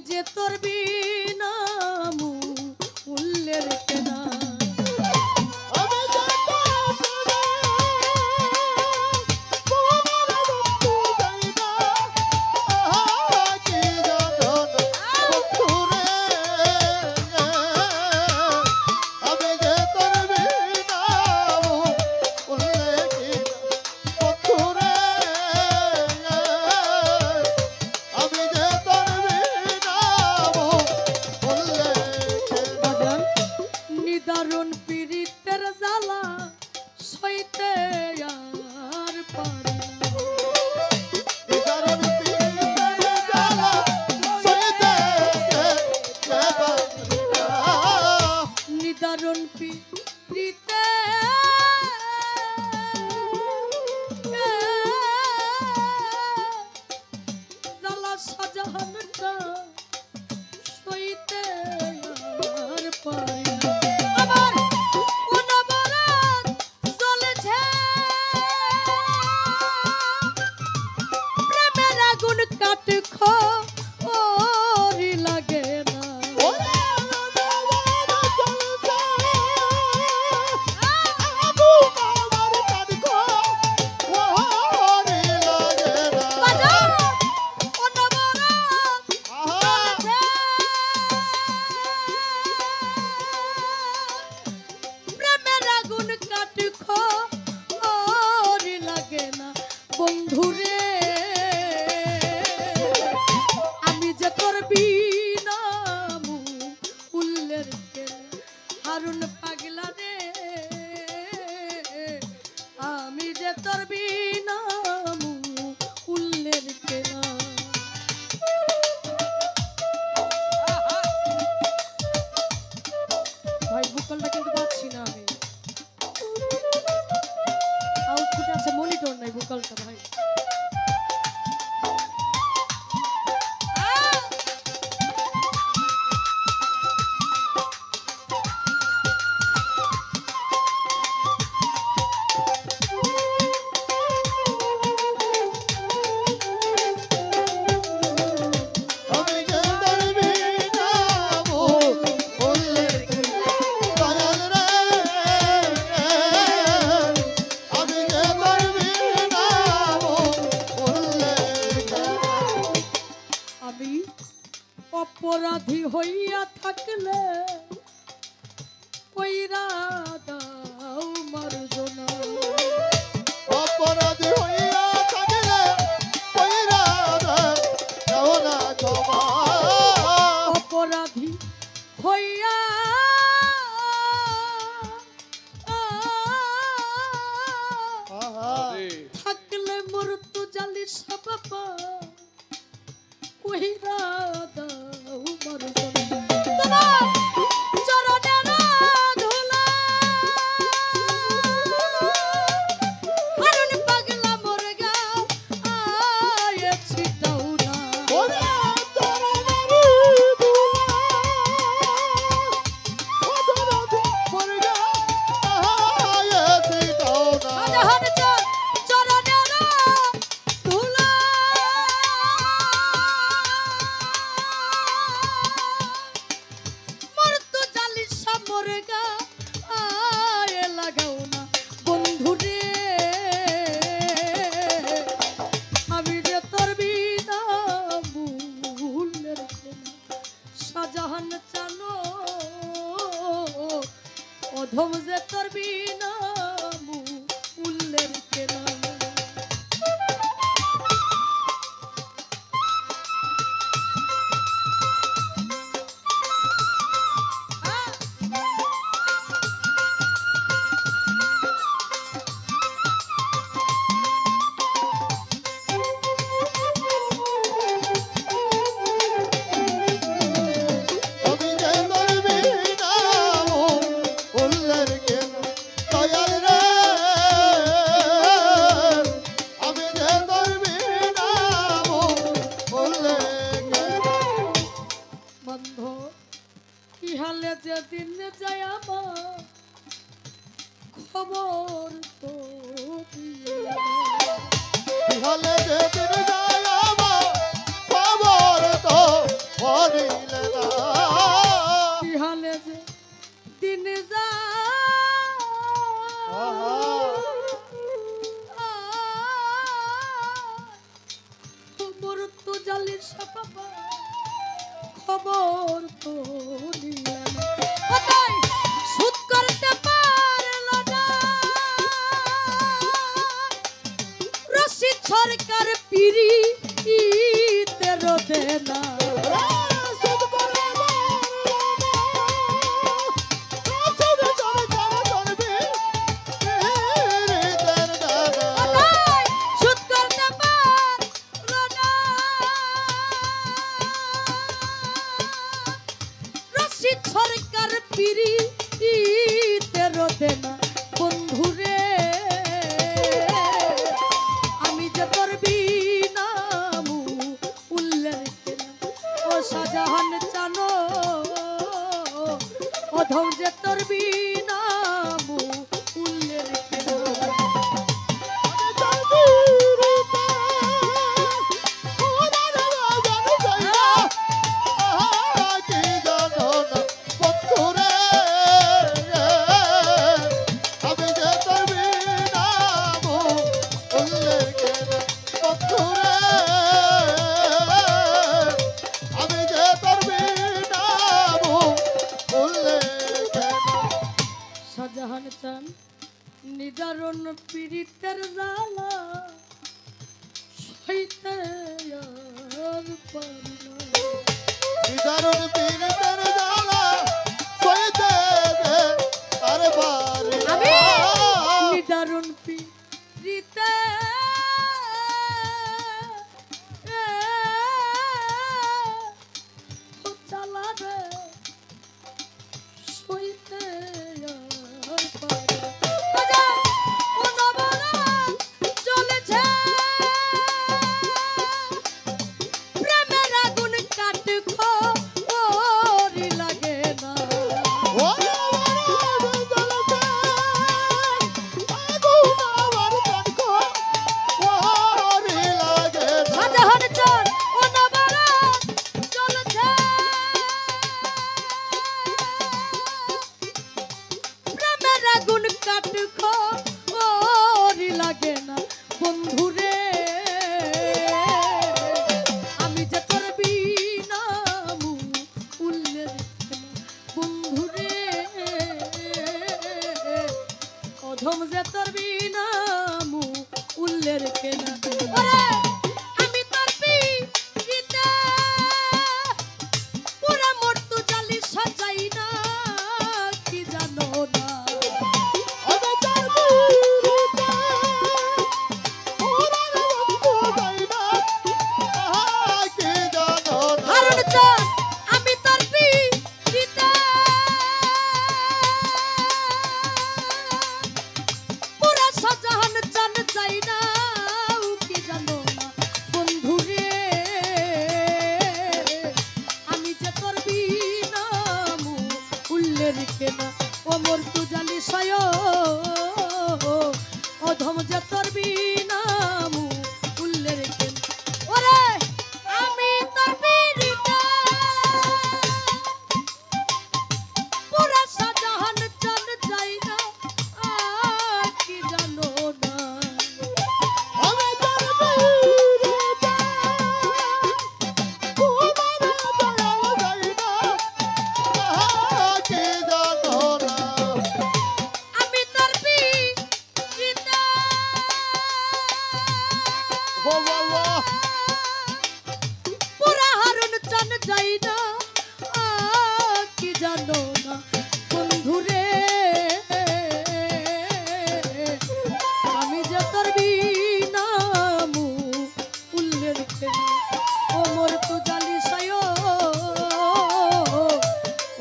যে তোর বিনা মূল্যের কেনা দারুণ পীড়িতের জ্বালা সইতে আর পারি নিদারুণ পীড়িতে জ্বালা শাহজাহানটা সইতে আর পারি বন্ধুরে আমি যে তোর বিনা মূল্যের কেনা হারুন পাগলা রে আমি যে তোর বিনা মূল্যের কেনা ভাই বুকলটা কিন্তু পাচ্ছি না আমি আউটপুট আছে মনিটর নাই ভোকালটা ভাই অপরাধী হইয়া থাকলে কইরা দাও মার্জনা অপরাধী হইয়া থাকলে কইরা দাও না ক্ষমা অপরাধী হইয়া থাকলে মৃত্যু জালি সাবাবা কইরা দাও মার্জনা শাহজাহান চালো অধম যে তোর বিনা মূল্যের কেনা যেদিন যায় আমার খবর তো হলে যেদিন যায় আমার খবর তো মৃত্যু জালির সাপাবা খবর তো নিলে না ও তাই সুদ করতে পারল না রশিদ সরকার পিরি রোদে না সরকার পিরি রোদে না বন্ধুরে আমি যে তোর বিনাম উল্লেখ ও শাহজাহান জানো অধম যে তোর বিনাম উল্লেখ শাহজাহান চান নিদারুণ পীড়িতের জ্বালা সইতে আর পারি না নিদারুণ পীড়িতের জ্বালা সইতে আর পারি না আমি নিদারুণ পীড়িতে জ্বালা রে সইতে বন্ধুরে আমি যে তোর বিনাম উল্লেখ বন্ধুরে অধম যে তোর বিনাম উল্লেখ না আমি তোর পিরিতে পুরা মৃত্যু জালি সাজাই না কি জানো না অধম যে তোর বিনাম উল্লেখ ওরে আমি তোর পিরিতে পুরা শাহজাহান চান যাই না কি জানো না আমি তোর পিরিতে পুরা যাই না কি জানো না আমি তোর পিরিতে পুরা হারুন চান যাই না কি জানো না বন্ধুরে আমি যে তোর বিনাম উল্লেখ ও মোর তু জালি সায়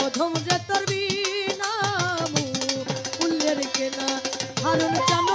অধম যে তোর বিনাম উল্লেখ না হারুন চান